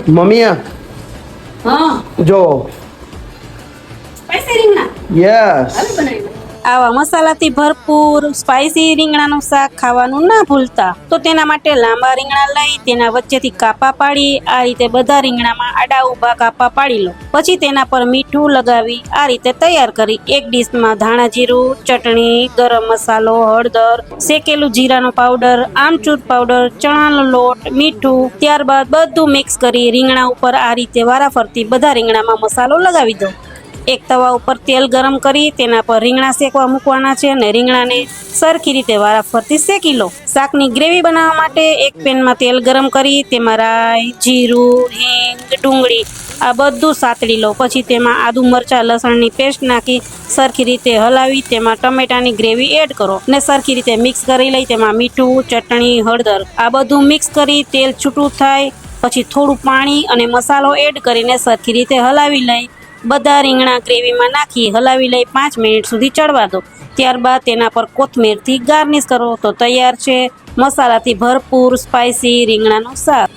Mummy હા જો spicy રીંગણા યસ હાલ બનાવી આવા મસાલાથી ભરપૂર સ્પાઇસી રીંગણાનું શાક ખાવાનું ના ભૂલતા. તો તેના માટે લાંબા રીંગણા લઈ તેના વચ્ચેથી કાપા પાડી આ રીતે બધા રીંગણામાં આડા ઊભા કાપા પાડી લો. પછી તેના પર મીઠું લગાવી આ રીતે તૈયાર કરી એક ડીશમાં ધાણા જીરું, ચટણી, ગરમ મસાલો, હળદર, શેકેલું જીરાનો પાવડર, આમચૂર પાવડર, ચણાનો લોટ, મીઠું, ત્યારબાદ બધું મિક્સ કરી રીંગણા ઉપર આ રીતે વારાફરતી બધા રીંગણામાં મસાલો લગાવી દો. એક તવા ઉપર તેલ ગરમ કરી તેના પર રીંગણા શેકવા મૂકવાના છે અને રીંગણાને સરખી રીતે વારાફરતી શેકી લો. શાકની ગ્રેવી બનાવવા માટે એક પેનમાં તેલ ગરમ કરી તેમાં રાઈ, જીરું, હિંગ, ડુંગળી આ બધું સાતળી લો. પછી તેમાં આદુ મરચાં લસણની પેસ્ટ નાખી સરખી રીતે હલાવી તેમાં ટમેટાની ગ્રેવી એડ કરો ને સરખી રીતે મિક્સ કરી લઈ. તેમાં મીઠું, ચટણી, હળદર આ બધું મિક્સ કરી તેલ છૂટું થાય પછી થોડું પાણી અને મસાલો એડ કરીને સરખી રીતે હલાવી લઈ. બધા રીંગણા ગ્રેવીમાં નાખી હલાવી લઈ 5 મિનિટ સુધી ચડવા દો. ત્યારબાદ તેના પર કોથમીરથી ગાર્નિશ કરો તો તૈયાર છે મસાલાથી ભરપૂર સ્પાઇસી રીંગણાનું શાક.